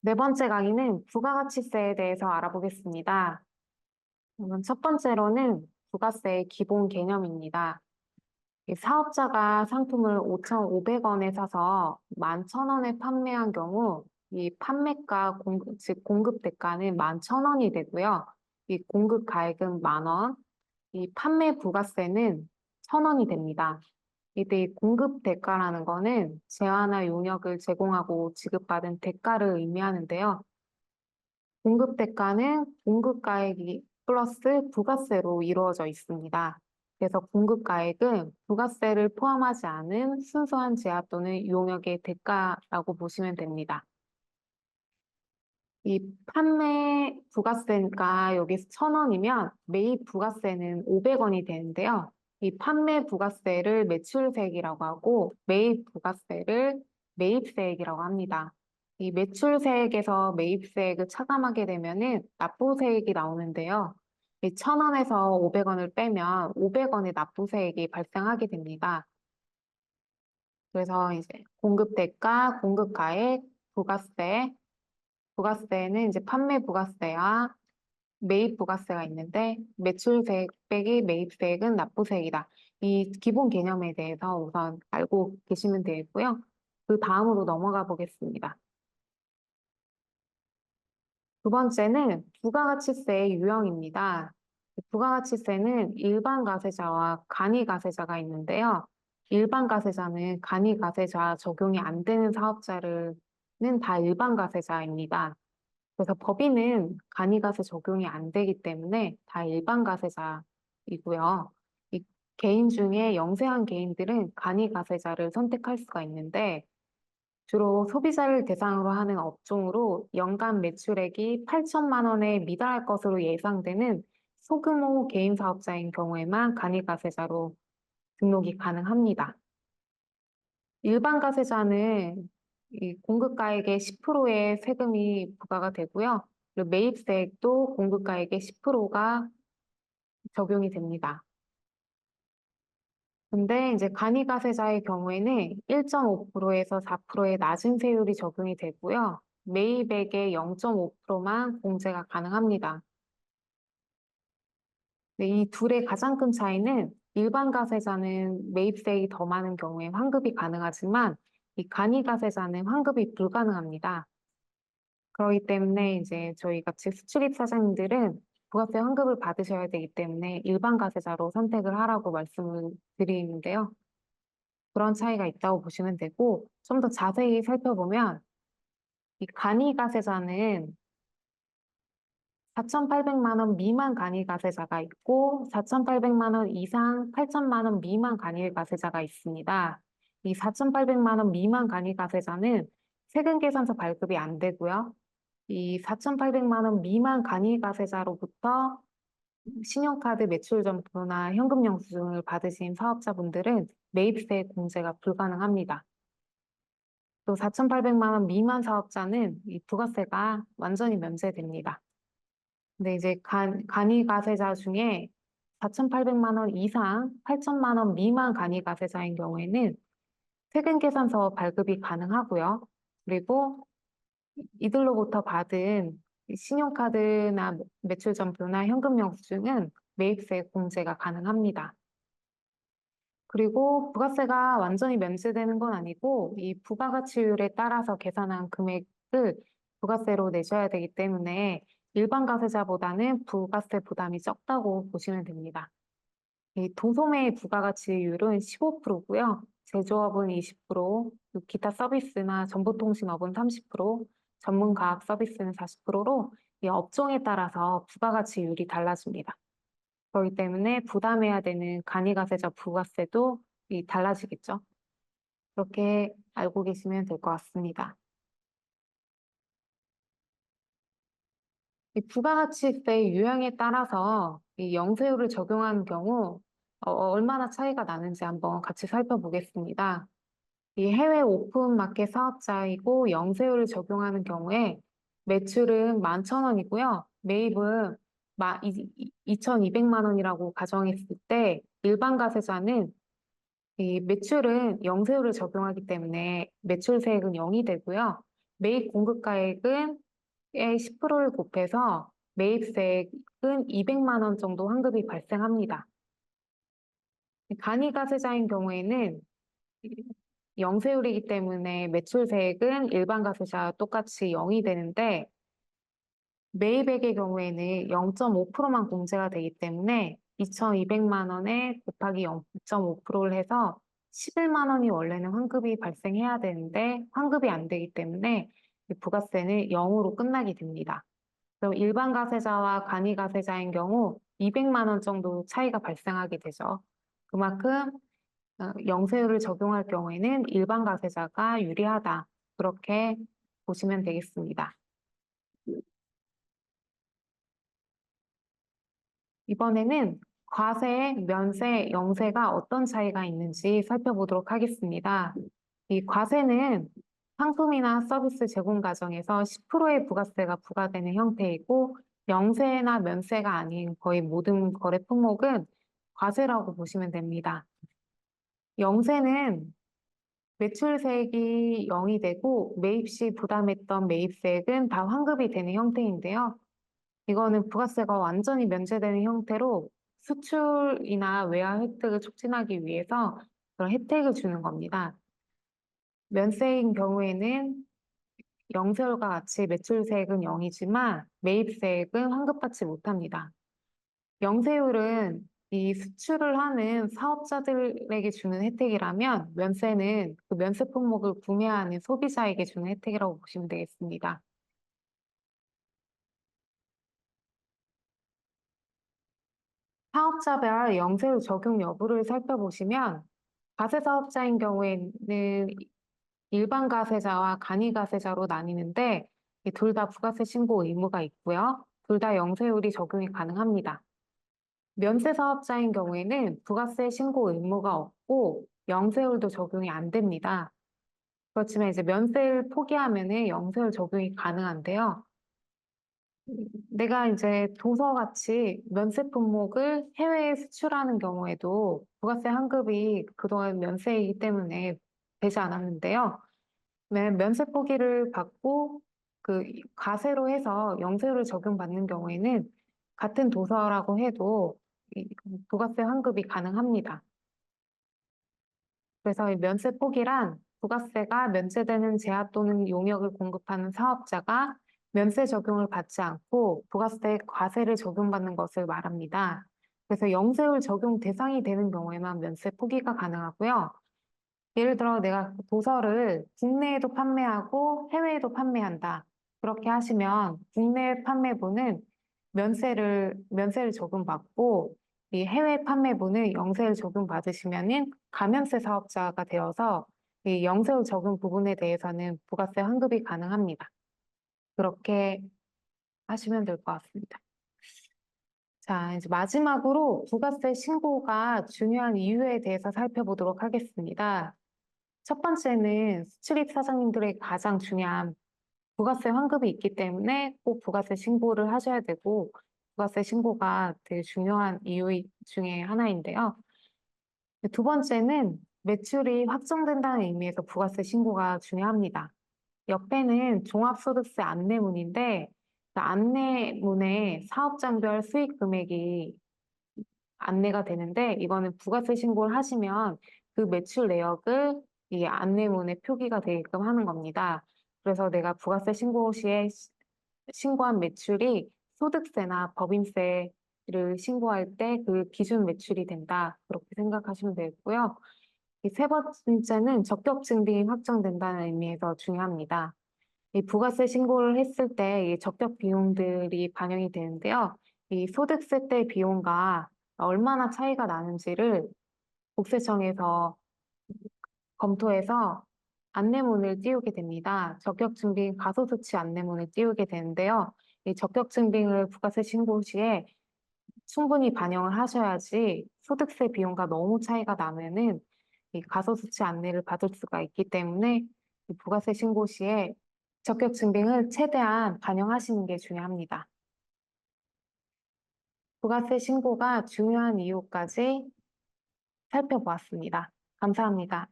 네 번째 강의는 부가가치세에 대해서 알아보겠습니다. 그러면 첫 번째로는 부가세의 기본 개념입니다. 이 사업자가 상품을 5,500원에 사서 11,000원에 판매한 경우 이 판매가 즉 공급 대가는 11,000원이 되고요. 이 공급 가액은 10,000원, 이 판매 부가세는 1,000원이 됩니다. 이때 이 공급 대가라는 거는 재화나 용역을 제공하고 지급받은 대가를 의미하는데요. 공급 대가는 공급가액이 플러스 부가세로 이루어져 있습니다. 그래서 공급가액은 부가세를 포함하지 않은 순수한 재화 또는 용역의 대가라고 보시면 됩니다. 이 판매 부가세가 여기서 1,000원이면 매입 부가세는 500원이 되는데요. 이 판매 부가세를 매출세액이라고 하고 매입 부가세를 매입세액이라고 합니다. 이 매출세액에서 매입세액을 차감하게 되면은 납부세액이 나오는데요. 이 1,000원에서 500원을 빼면 500원의 납부세액이 발생하게 됩니다. 그래서 이제 공급대가, 공급가액, 부가세, 부가세는 이제 판매 부가세와 매입 부가세가 있는데 매출세액 빼기 매입세액은 납부세액이다. 이 기본 개념에 대해서 우선 알고 계시면 되겠고요. 그 다음으로 넘어가 보겠습니다. 두 번째는 부가가치세의 유형입니다. 부가가치세는 일반 가세자와 간이 가세자가 있는데요. 일반 가세자는 간이 가세자 적용이 안 되는 사업자는 다 일반 가세자입니다. 그래서 법인은 간이가세 적용이 안 되기 때문에 다 일반 가세자이고요. 이 개인 중에 영세한 개인들은 간이가세자를 선택할 수가 있는데 주로 소비자를 대상으로 하는 업종으로 연간 매출액이 8천만 원에 미달할 것으로 예상되는 소규모 개인 사업자인 경우에만 간이가세자로 등록이 가능합니다. 일반 가세자는 이 공급가액의 10%의 세금이 부과가 되고요. 그리고 매입세액도 공급가액의 10%가 적용이 됩니다. 근데 이제 간이가세자의 경우에는 1.5%에서 4%의 낮은 세율이 적용이 되고요. 매입액의 0.5%만 공제가 가능합니다. 이 둘의 가장 큰 차이는 일반 가세자는 매입세액이 더 많은 경우에 환급이 가능하지만 이 간이가세자는 환급이 불가능합니다. 그렇기 때문에 이제 저희 같이 수출입 사장님들은 부가세 환급을 받으셔야 되기 때문에 일반 가세자로 선택을 하라고 말씀을 드리는데요. 그런 차이가 있다고 보시면 되고 좀 더 자세히 살펴보면 이 간이 가세자는 4,800만 원 미만 간이 가세자가 있고 4,800만 원 이상 8천만 원 미만 간이 가세자가 있습니다. 이 4,800만 원 미만 간이 가세자는 세금 계산서 발급이 안 되고요. 이 4,800만 원 미만 간이 가세자로부터 신용카드 매출 점포나 현금 영수증을 받으신 사업자분들은 매입세 공제가 불가능합니다. 또 4,800만 원 미만 사업자는 이 부가세가 완전히 면제됩니다. 근데 이제 간이 가세자 중에 4,800만 원 이상 8천만 원 미만 간이 가세자인 경우에는 세금 계산서 발급이 가능하고요. 그리고 이들로부터 받은 신용카드나 매출 점표나 현금 영수증은 매입세 공제가 가능합니다. 그리고 부가세가 완전히 면제되는 건 아니고 이 부가가치율에 따라서 계산한 금액을 부가세로 내셔야 되기 때문에 일반 가세자보다는 부가세 부담이 적다고 보시면 됩니다. 이 도소매의 부가가치율은 15%고요. 제조업은 20%, 기타 서비스나 정보통신업은 30%, 전문가학 서비스는 40%로 이 업종에 따라서 부가가치율이 달라집니다. 그렇기 때문에 부담해야 되는 간이가세자 부가세도 달라지겠죠. 그렇게 알고 계시면 될 것 같습니다. 이 부가가치세 유형에 따라서 이 영세율을 적용하는 경우 얼마나 차이가 나는지 한번 같이 살펴보겠습니다. 이 해외 오픈 마켓 사업자이고 영세율을 적용하는 경우에 매출은 11,000원이고요. 매입은 2,200만 원이라고 가정했을 때 일반 가세자는 이 매출은 영세율을 적용하기 때문에 매출세액은 0이 되고요. 매입 공급가액은 10%를 곱해서 매입세액은 200만 원 정도 환급이 발생합니다. 간이가세자인 경우에는 영세율이기 때문에 매출세액은 일반 가세자와 똑같이 0이 되는데 매입액의 경우에는 0.5%만 공제가 되기 때문에 2,200만 원에 곱하기 0.5%를 해서 11만 원이 원래는 환급이 발생해야 되는데 환급이 안 되기 때문에 부가세는 0으로 끝나게 됩니다. 그럼 일반 가세자와 간이 가세자인 경우 200만 원 정도 차이가 발생하게 되죠. 그만큼 영세율을 적용할 경우에는 일반 가세자가 유리하다. 그렇게 보시면 되겠습니다. 이번에는 과세, 면세, 영세가 어떤 차이가 있는지 살펴보도록 하겠습니다. 이 과세는 상품이나 서비스 제공 과정에서 10%의 부가세가 부과되는 형태이고 영세나 면세가 아닌 거의 모든 거래 품목은 과세라고 보시면 됩니다. 영세는 매출세액이 0이 되고 매입 시 부담했던 매입세액은 다 환급이 되는 형태인데요. 이거는 부가세가 완전히 면제되는 형태로 수출이나 외화 혜택을 촉진하기 위해서 그런 혜택을 주는 겁니다. 면세인 경우에는 영세율과 같이 매출세액은 0이지만 매입세액은 환급받지 못합니다. 영세율은 이 수출을 하는 사업자들에게 주는 혜택이라면 면세는 그 면세 품목을 구매하는 소비자에게 주는 혜택이라고 보시면 되겠습니다. 사업자별 영세율 적용 여부를 살펴보시면 가세 사업자인 경우에는 일반 가세자와 간이 가세자로 나뉘는데 둘 다 부가세 신고 의무가 있고요. 둘 다 영세율이 적용이 가능합니다. 면세 사업자인 경우에는 부가세 신고 의무가 없고 영세율도 적용이 안 됩니다. 그렇지만 이제 면세를 포기하면 영세율 적용이 가능한데요. 내가 이제 도서같이 면세 품목을 해외에 수출하는 경우에도 부가세 환급이 그동안 면세이기 때문에 되지 않았는데요. 면세 포기를 받고 그 과세로 해서 영세율을 적용받는 경우에는 같은 도서라고 해도 이 부가세 환급이 가능합니다. 그래서 이 면세 포기란 부가세가 면제되는 제한 또는 용역을 공급하는 사업자가 면세 적용을 받지 않고 부가세 과세를 적용받는 것을 말합니다. 그래서 영세율 적용 대상이 되는 경우에만 면세 포기가 가능하고요. 예를 들어 내가 도서를 국내에도 판매하고 해외에도 판매한다. 그렇게 하시면 국내 판매분은 면세를 적용받고 이 해외 판매분은 영세를 적용받으시면은 가면세 사업자가 되어서 이 영세율 적용 부분에 대해서는 부가세 환급이 가능합니다. 그렇게 하시면 될 것 같습니다. 자, 이제 마지막으로 부가세 신고가 중요한 이유에 대해서 살펴보도록 하겠습니다. 첫 번째는 수출입 사장님들의 가장 중요한 부가세 환급이 있기 때문에 꼭 부가세 신고를 하셔야 되고 부가세 신고가 되게 중요한 이유 중에 하나인데요. 두 번째는 매출이 확정된다는 의미에서 부가세 신고가 중요합니다. 옆에는 종합소득세 안내문인데 그 안내문에 사업장별 수익 금액이 안내가 되는데 이거는 부가세 신고를 하시면 그 매출 내역을 이 안내문에 표기가 되게끔 하는 겁니다. 그래서 내가 부가세 신고 시에 신고한 매출이 소득세나 법인세를 신고할 때 그 기준 매출이 된다. 그렇게 생각하시면 되고요. 이 세 번째는 적격 증빙이 확정된다는 의미에서 중요합니다. 이 부가세 신고를 했을 때 이 적격 비용들이 반영이 되는데요. 이 소득세 때 비용과 얼마나 차이가 나는지를 국세청에서 검토해서 안내문을 띄우게 됩니다. 적격증빙 가소수치 안내문을 띄우게 되는데요. 이 적격증빙을 부가세 신고 시에 충분히 반영을 하셔야지 소득세 비용과 너무 차이가 나면은 이 가소수치 안내를 받을 수가 있기 때문에 이 부가세 신고 시에 적격증빙을 최대한 반영하시는 게 중요합니다. 부가세 신고가 중요한 이유까지 살펴보았습니다. 감사합니다.